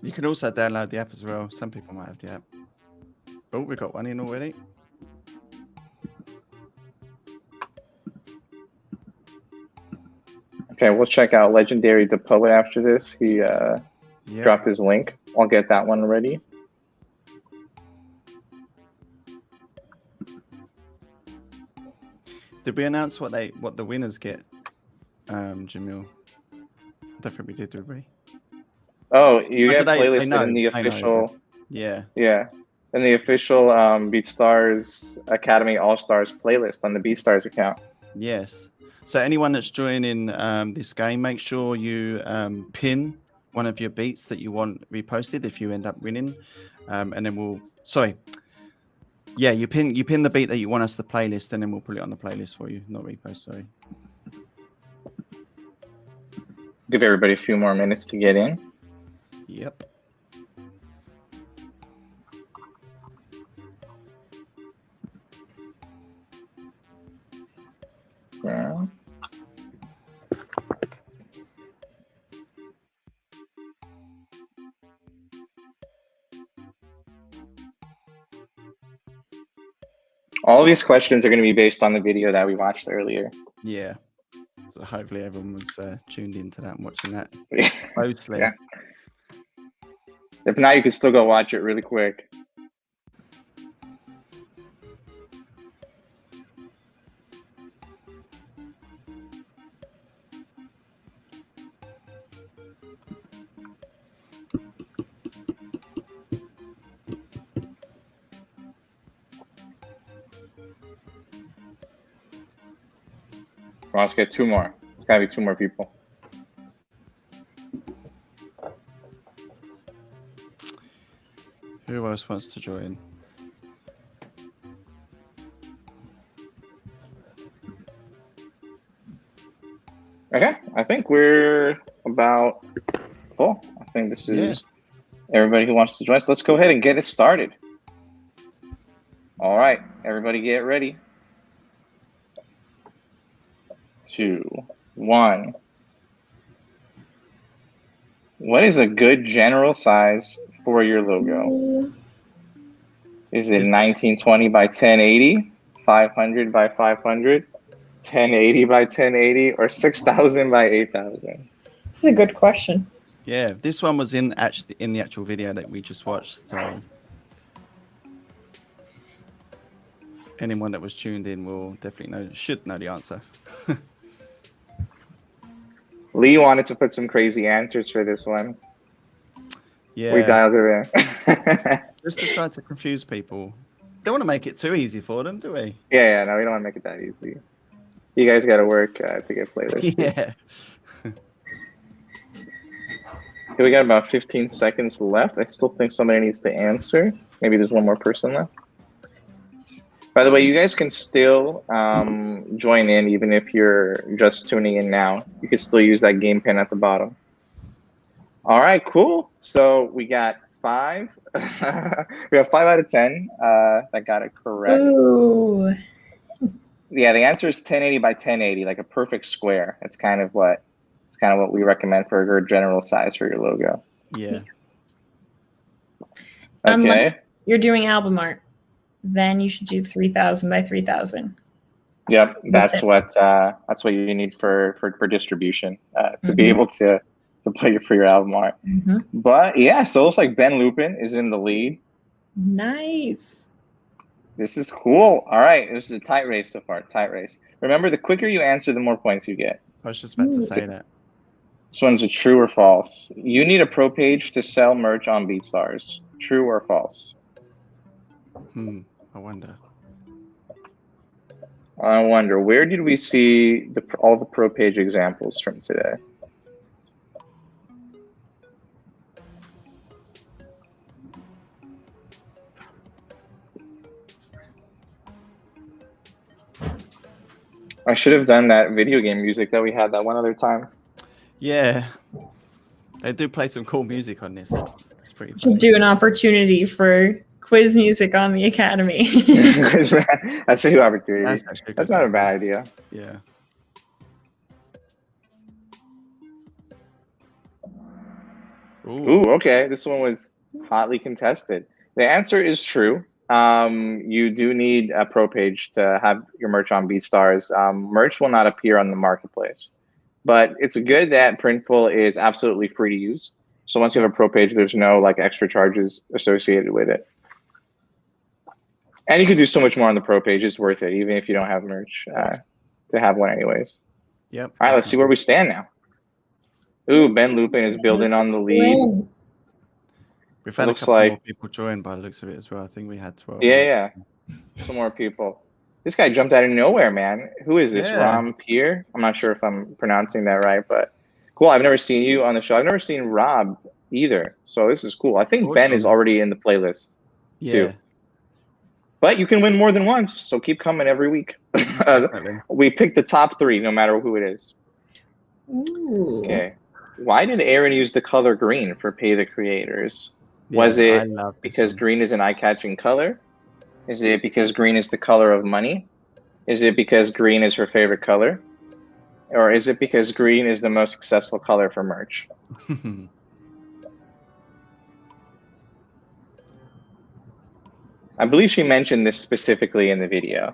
You can also download the app as well. Some people might have the app. Oh, we got one in already. Okay, we'll check out Legendary the Poet after this. He dropped his link. I'll get that one ready. Did we announce what the winners get, Jamil? I don't think we did we? Oh, you get playlisted in the official. Yeah. Yeah. In the official BeatStars Academy All-Stars playlist on the BeatStars account. Yes. So anyone that's joining this game, make sure you pin one of your beats that you want reposted if you end up winning. And then you pin the beat that you want us to playlist, and then we'll put it on the playlist for you. Not repost, sorry. Give everybody a few more minutes to get in. Yep. Yeah. All of these questions are going to be based on the video that we watched earlier. Yeah. So hopefully everyone was tuned into that and watching that closely. Yeah. If not, you can still go watch it really quick. Well, let's get two more. It's got to be two more people. Who else wants to join? Okay, I think we're about full. I think this is everybody who wants to join. So let's go ahead and get it started. All right, everybody get ready. 2, 1. What is a good general size for your logo? Is it 1920 by 1080, 500 by 500, 1080 by 1080, or 6000 by 8000? This is a good question. Yeah, this one was in the actual video that we just watched. So anyone that was tuned in will definitely should know the answer. Lee wanted to put some crazy answers for this one. Yeah, we dialed her in. Just to try to confuse people. Don't want to make it too easy for them, do we? Yeah, no, we don't want to make it that easy. You guys got to work to get playlists. Yeah. Okay, we got about 15 seconds left. I still think somebody needs to answer. Maybe there's one more person left. By the way, you guys can still join in even if you're just tuning in now. You can still use that game pin at the bottom. All right, cool. So we got 5. We have 5 out of 10 that got it correct. Ooh. Yeah, the answer is 1080 by 1080, like a perfect square. It's kind of what we recommend for your general size for your logo. Yeah. Okay. Unless you're doing album art, then you should do 3000 by 3000. Yep, That's that's it. what you need for distribution to be able to put for your album art. But yeah, so it looks like Ben Lupin is in the lead. Nice. This is cool. All right, this is a tight race so far. Tight race. Remember, the quicker you answer, the more points you get. I was just about to say that. This one's a true or false. You need a pro page to sell merch on BeatStars. True or false? I wonder. I wonder, where did we see all the pro page examples from today? I should have done that video game music that we had that one other time. Yeah. They do play some cool music on this. It's pretty Should funny. do an opportunity for quiz music on the Academy. That's a new opportunity. That's actually a That's good not a idea. bad idea. Yeah. Ooh, okay. This one was hotly contested. The answer is true. You do need a pro page to have your merch on BeatStars. Merch will not appear on the marketplace, but it's good that Printful is absolutely free to use. So once you have a pro page, there's no like extra charges associated with it. And you can do so much more on the pro page. It's worth it, even if you don't have merch, to have one anyways. Yep. All right, let's see where we stand now. Ooh, Ben Lupin is building on the lead. We've had a Looks couple like- more people join by the looks of it as well. I think we had 12. Yeah. Some more people. This guy jumped out of nowhere, man. Who is this? Yeah. Ram Pierre? I'm not sure if I'm pronouncing that right, but cool. I've never seen you on the show. I've never seen Rob either. So this is cool. I think Ben is already in the playlist too. But you can win more than once, so keep coming every week. We picked the top 3, no matter who it is. Ooh. Okay. Why did Erin use the color green for Pay the Creators? Was it because green is an eye-catching color? Is it because green is the color of money? Is it because green is her favorite color? Or is it because green is the most successful color for merch? I believe she mentioned this specifically in the video.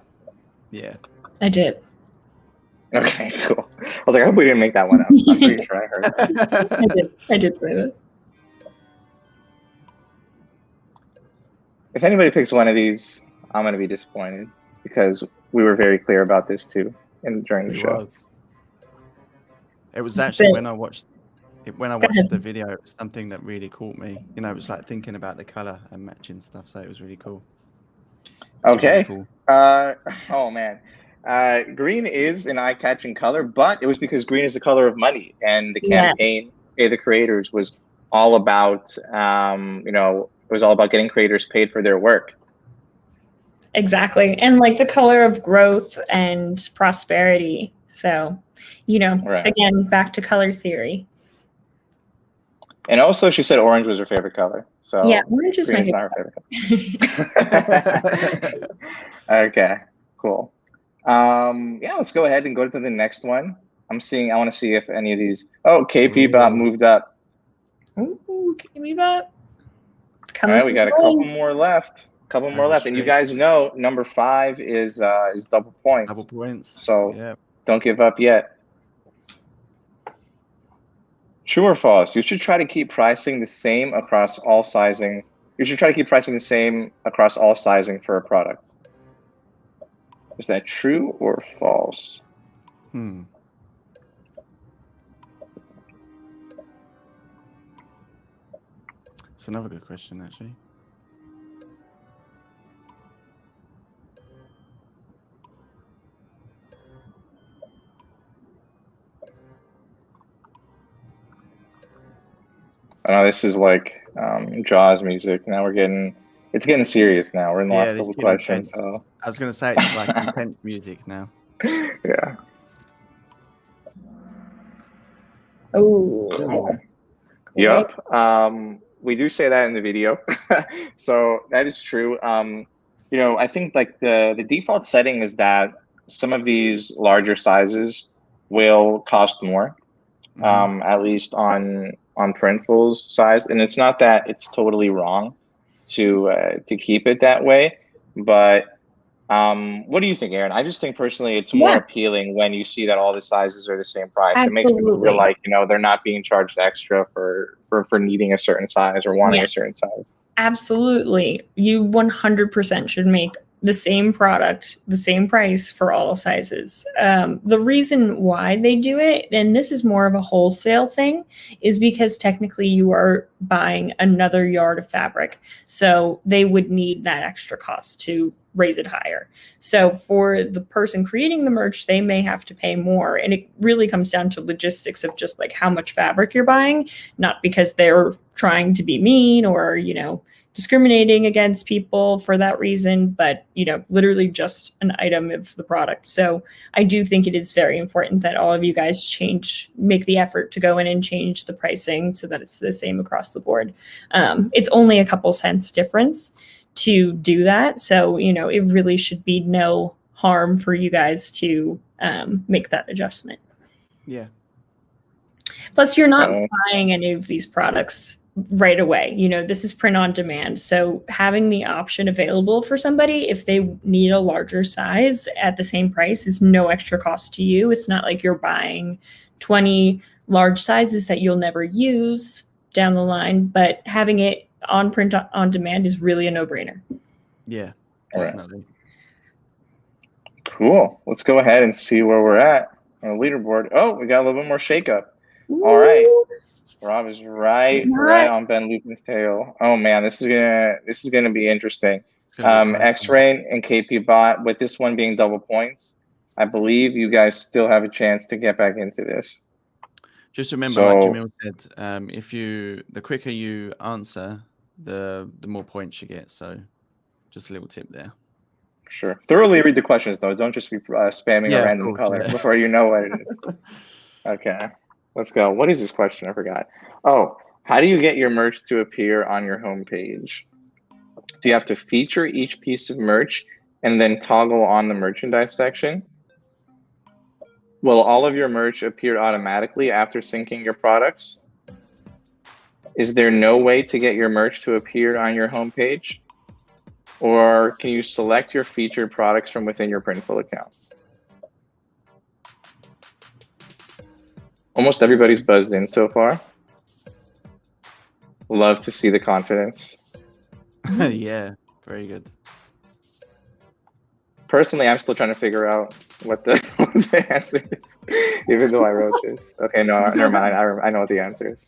Yeah. I did. Okay, cool. I was like, I hope we didn't make that one up. I'm pretty sure I heard that. I did say this. If anybody picks one of these, I'm going to be disappointed because we were very clear about this too during the show. It was actually when I watched the video, it was something that really caught me. You know, it was like thinking about the color and matching stuff, so it was really cool. Okay. Really cool. Oh man. Green is an eye-catching color, but it was because green is the color of money, and the campaign, Pay the Creators, was all about, it was all about getting creators paid for their work. Exactly. And like the color of growth and prosperity. So, again, back to color theory. And also she said orange was her favorite color. So yeah, orange is my favorite color. Okay, cool. Let's go ahead and go to the next one. I want to see if any of these, KP Bot moved up. Ooh, KP Bot. All right, we got a couple more left. And you guys know number 5 is double points. Double points. So don't give up yet. True or false? You should try to keep pricing the same across all sizing. You should try to keep pricing the same across all sizing for a product. Is that true or false? It's another good question, actually. I know this is like Jaws music. Now we're getting It's getting serious now. We're in the Yeah, last it's couple getting questions, intense. so I was going to say it's like intense music now. yeah. Oh. Ooh. Oh. Yep. We do say that in the video, so that is true. You know, I think like the default setting is that some of these larger sizes will cost more, at least on Printful's size, and it's not that it's totally wrong to keep it that way, but what do you think, Erin? I just think personally it's more appealing when you see that all the sizes are the same price. It makes people feel like, you know, they're not being charged extra for needing a certain size or wanting a certain size. Absolutely. You 100% should make the same product, the same price for all sizes. The reason why they do it, and this is more of a wholesale thing, is because technically you are buying another yard of fabric. So they would need that extra cost to raise it higher. So for the person creating the merch, they may have to pay more. And it really comes down to logistics of just like how much fabric you're buying, not because they're trying to be mean or, you know, discriminating against people for that reason, but, you know, literally just an item of the product. So I do think it is very important that all of you guys make the effort to go in and change the pricing so that it's the same across the board. It's only a couple cents difference to do that. So, you know, it really should be no harm for you guys to make that adjustment. Yeah. Plus, you're not buying any of these products right away. You know, this is print on demand. So having the option available for somebody, if they need a larger size at the same price, is no extra cost to you. It's not like you're buying 20 large sizes that you'll never use down the line, but having it on print on demand is really a no-brainer. Yeah, definitely. Cool. Let's go ahead and see where we're at on the leaderboard. Oh, we got a little bit more shakeup. All right. Rob is right on Ben Lupin's tail. Oh man, this is gonna be interesting. X-Ray and KP Bot, with this one being double points, I believe you guys still have a chance to get back into this. Just remember, like Jamil said, the quicker you answer, the more points you get. So just a little tip there. Sure. Thoroughly read the questions though. Don't just be spamming a random color before you know what it is. Okay. Let's go. What is this question? I forgot. Oh, how do you get your merch to appear on your homepage? Do you have to feature each piece of merch and then toggle on the merchandise section? Will all of your merch appear automatically after syncing your products? Is there no way to get your merch to appear on your homepage? Or can you select your featured products from within your Printful account? Almost everybody's buzzed in so far. Love to see the confidence. Yeah, very good. Personally, I'm still trying to figure out what the answer is, even though I wrote this. Okay, no, never mind. I know what the answer is.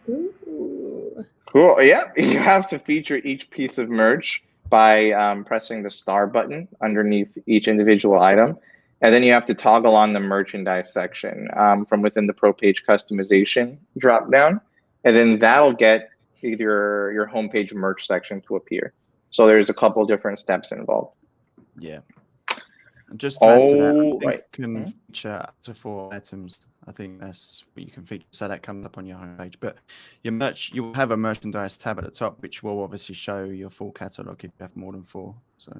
Ooh. Cool. Yeah, you have to feature each piece of merch by pressing the star button underneath each individual item. And then you have to toggle on the merchandise section from within the Pro Page customization dropdown. And then that'll get either your homepage merch section to appear. So there's a couple different steps involved. Yeah. And just to add to that, I think right. you can feature up to 4 items. I think that's what you can feature. So that comes up on your homepage. But your merch, you will have a merchandise tab at the top, which will obviously show your full catalog if you have more than 4. So.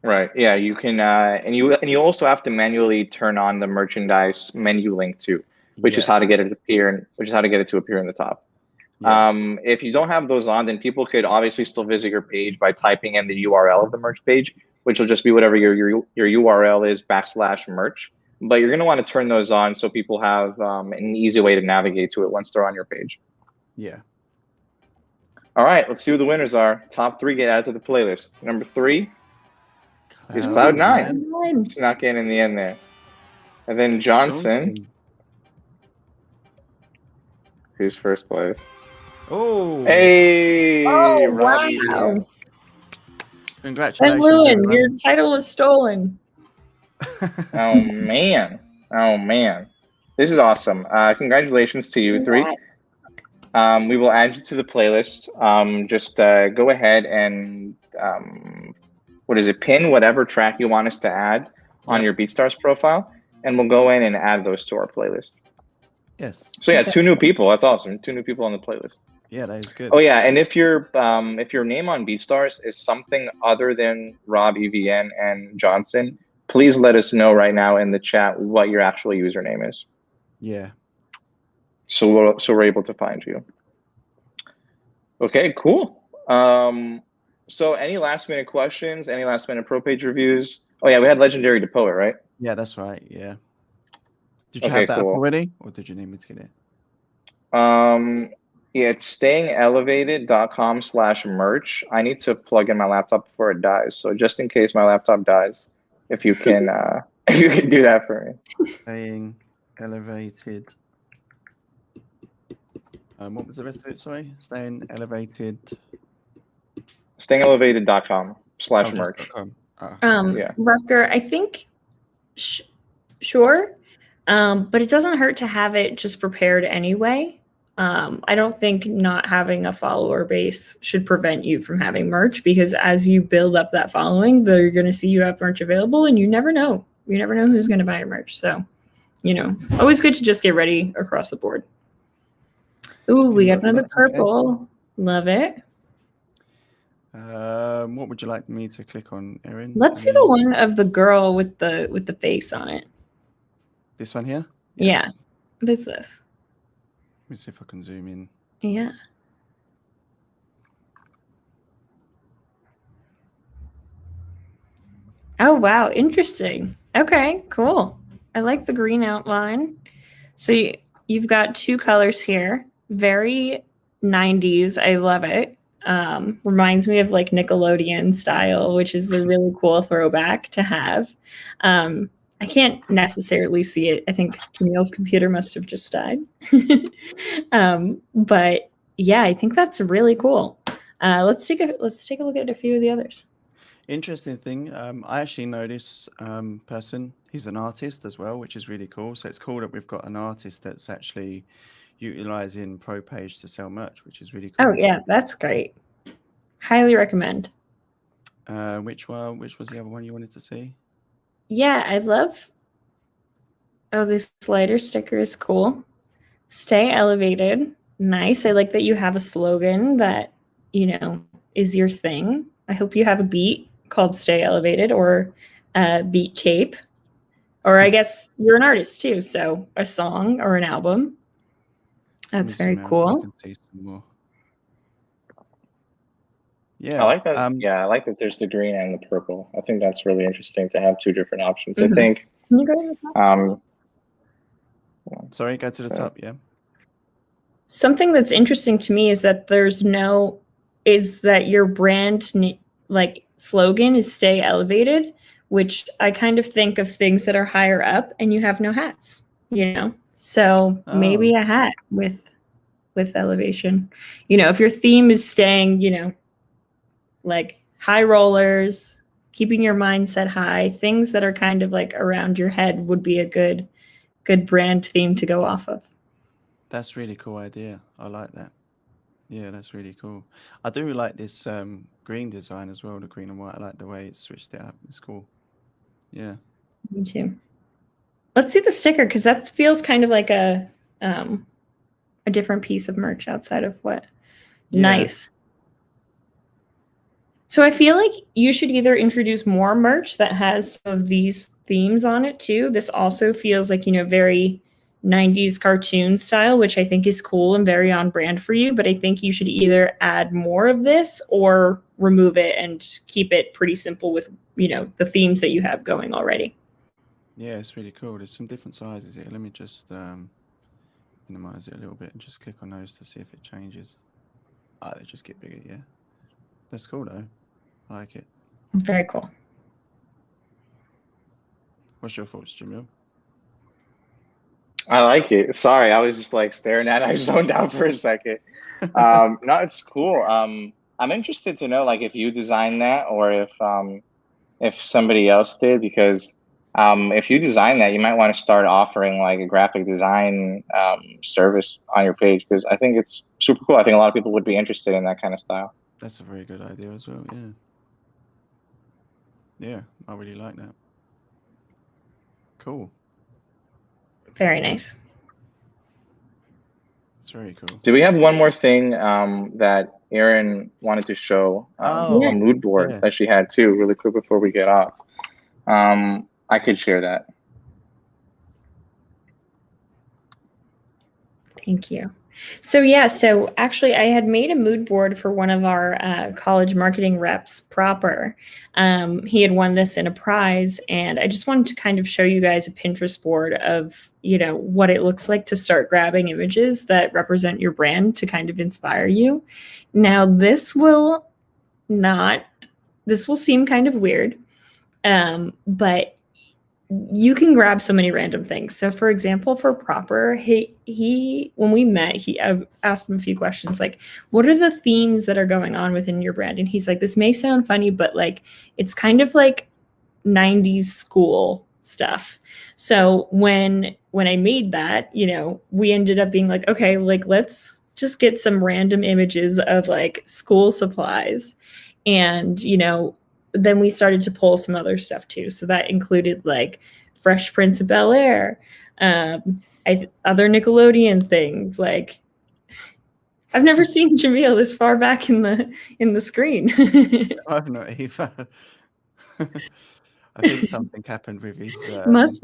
Right. Yeah, you can, and you also have to manually turn on the merchandise menu link too, which is how to get it to appear, in the top. Yeah. If you don't have those on, then people could obviously still visit your page by typing in the URL of the merch page, which will just be whatever your URL is /merch. But you're going to want to turn those on so people have an easy way to navigate to it once they're on your page. Yeah. All right, let's see who the winners are. Top 3 get added to the playlist. Number 3 is Cloud9. Snuck in the end there. And then Johnson, who's first place. Oh. Hey. Oh, Robbie. wow. Congratulations. And Lewin, your title was stolen. Oh man. This is awesome. Congratulations to you three. We will add you to the playlist. Just go ahead and pin whatever track you want us to add on your BeatStars profile, and we'll go in and add those to our playlist. Yes. So yeah, 2 new people. That's awesome. 2 new people on the playlist. Yeah, that is good. Oh yeah, and if your name on BeatStars is something other than Rob, EVN, and Johnson, please let us know right now in the chat what your actual username is. Yeah. So we're able to find you. Okay, cool. So any last minute questions? Any last minute pro page reviews? Oh yeah, we had Legendary to Poet, right? Yeah, that's right. Yeah. Did you have that up already, or did you need me to get it? Yeah, it's stayingelevated.com/merch. I need to plug in my laptop before it dies. So just in case my laptop dies, if you can if you can do that for me. Staying elevated. What was the rest of it? Sorry, stayingelevated.com/merch. Yeah. Rutger, I think sure. But it doesn't hurt to have it just prepared anyway. I don't think not having a follower base should prevent you from having merch, because as you build up that following, they're going to see you have merch available, and you never know. You never know who's going to buy your merch. So, always good to just get ready across the board. Ooh, we got another purple. Okay. Love it. What would you like me to click on, Erin? Let's see the one of the girl with the face on it. This one here? Yeah. What is this? Let me see if I can zoom in. Yeah. Oh, wow. Interesting. Okay, cool. I like the green outline. So you've got 2 colors here. Very 90s. I love it. Reminds me of like Nickelodeon style, which is a really cool throwback to have. I can't necessarily see it. I think Jamil's computer must have just died. But yeah, I think that's really cool. Let's take a look at a few of the others. Interesting thing. I actually know this person. He's an artist as well, which is really cool. So it's cool that we've got an artist that's actually utilizing ProPage to sell merch, which is really cool. Oh yeah, that's great. Highly recommend. Which was the other one you wanted to see? Yeah, I love. Oh, this slider sticker is cool. Stay elevated. Nice. I like that you have a slogan that, is your thing. I hope you have a beat called Stay Elevated, or beat tape. Or I guess you're an artist too, so a song or an album. That's very cool. Yeah, I like that. I like that there's the green and the purple. I think that's really interesting to have 2 different options. I think. Can you go to the top? Sorry, go to the top. Yeah. Something that's interesting to me is that your brand slogan is "Stay Elevated," which I kind of think of things that are higher up, and you have no hats. So maybe a hat with elevation. If your theme is staying, like high rollers, keeping your mindset high, things that are kind of like around your head would be a good brand theme to go off of. That's a really cool idea. I like that. Yeah, that's really cool. I do like this green design as well, the green and white. I like the way it's switched it up. It's cool. Yeah. Me too. Let's see the sticker, because that feels kind of like a different piece of merch outside of what. Yeah. Nice. So I feel like you should either introduce more merch that has some of these themes on it too. This also feels like, very 90s cartoon style, which I think is cool and very on brand for you. But I think you should either add more of this or remove it and keep it pretty simple with, the themes that you have going already. Yeah, it's really cool. There's some different sizes here. Let me just minimize it a little bit and just click on those to see if it changes. They just get bigger, yeah. That's cool though. I like it. Very cool. What's your thoughts, Jamil? I like it. Sorry, I was just like staring at it. I zoned out for a second. No, it's cool. I'm interested to know like if you designed that or if somebody else did, because if you design that, you might want to start offering like a graphic design service on your page, because I think it's super cool. I think a lot of people would be interested in that kind of style. That's a very good idea as well. Yeah. Yeah, I really like that. Cool. Very nice. It's very cool. Do we have one more thing that Erin wanted to show? A mood board that she had too, really quick before we get off. I could share that. Thank you. So yeah, so actually I had made a mood board for one of our college marketing reps, Proper. He had won this in a prize, and I just wanted to kind of show you guys a Pinterest board of, you know, what it looks like to start grabbing images that represent your brand to kind of inspire you. Now this will seem kind of weird, but you can grab so many random things. So for example, for Proper, he when we met, I asked him a few questions like, what are the themes that are going on within your brand? And he's like, this may sound funny, but like, it's kind of like 90s school stuff. So when I made that, you know, we ended up being like, okay, like, let's just get some random images of like school supplies. And, you know, then we started to pull some other stuff too. So that included like Fresh Prince of Bel-Air, other Nickelodeon things. Like, I've never seen Jamil this far back in the screen. I've not either. I think something happened with his. Must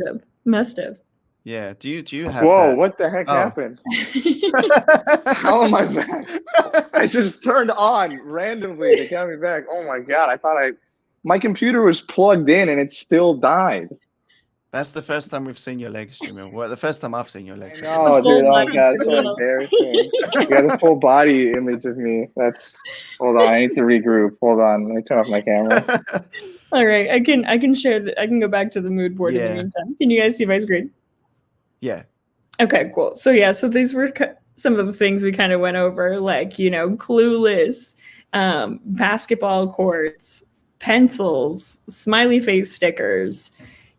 have. Yeah. Do you have? Whoa! That? What the heck happened? How am I back? I just turned on randomly to get me back. Oh my god! I thought my computer was plugged in and it still died. That's the first time we've seen your legs, Jamil. Well, the first time I've seen your legs. No, dude. Oh god, so embarrassing. You got a full body image of me. Hold on. I need to regroup. Hold on. Let me turn off my camera. All right, I can share. I can go back to the mood board in the meantime. Can you guys see my screen? Yeah. Okay, cool. So yeah, so these were some of the things we kind of went over, like, you know, Clueless, basketball courts, pencils, smiley face stickers,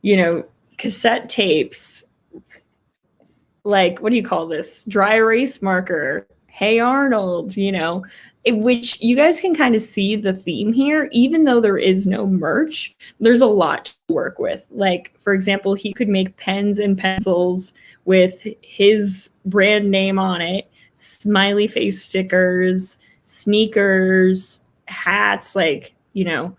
you know, cassette tapes, like, what do you call this? Dry erase marker, Hey Arnold, you know, which you guys can kind of see the theme here. Even though there is no merch, there's a lot to work with. Like, for example, he could make pens and pencils with his brand name on it, smiley face stickers, sneakers, hats, like, you know,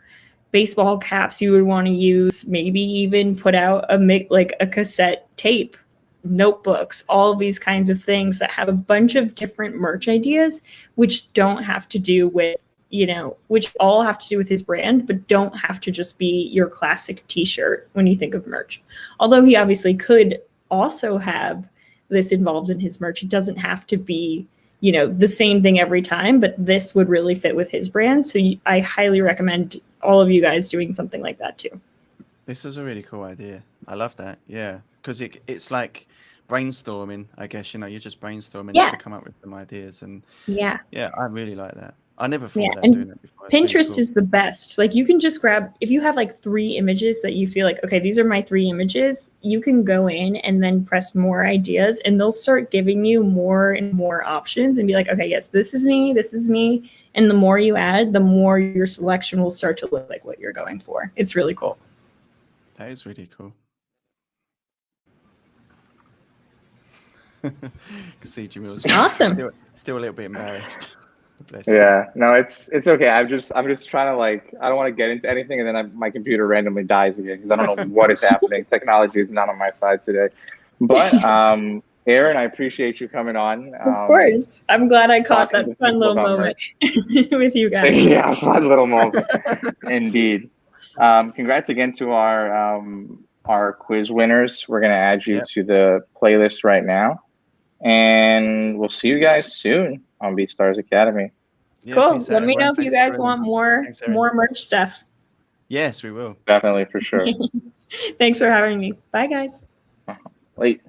baseball caps you would want to use, maybe even put out a cassette tape, notebooks, all of these kinds of things that have a bunch of different merch ideas, which don't have to do with, you know, which all have to do with his brand, but don't have to just be your classic t-shirt when you think of merch. Although he obviously could also have this involved in his merch. It doesn't have to be, you know, the same thing every time, but this would really fit with his brand. So I highly recommend all of you guys doing something like that too. This is a really cool idea. I love that. Yeah. Because it's like brainstorming, I guess, you know, you're just brainstorming to come up with some ideas. And yeah, I really like that. I never thought about doing that before. Pinterest is the best. Like, you can just grab, if you have like 3 images that you feel like, okay, these are my 3 images, you can go in and then press more ideas, and they'll start giving you more and more options and be like, okay, yes, this is me. And the more you add, the more your selection will start to look like what you're going for. It's really cool. That is really cool. See, Jamil's awesome. Still a little bit embarrassed. Yeah, no, it's okay. I'm just trying to, like, I don't want to get into anything, and then my computer randomly dies again because I don't know what is happening. Technology is not on my side today. But Erin, I appreciate you coming on. Of course, I'm glad I caught that fun little moment with you guys. Yeah, fun little moment, indeed. Congrats again to our quiz winners. We're gonna add you to the playlist right now, and we'll see you guys soon on BeatStars Academy. Yeah, cool. Let me know if you guys want more merch stuff. Yes, we will. Definitely, for sure. Thanks for having me. Bye, guys. Late.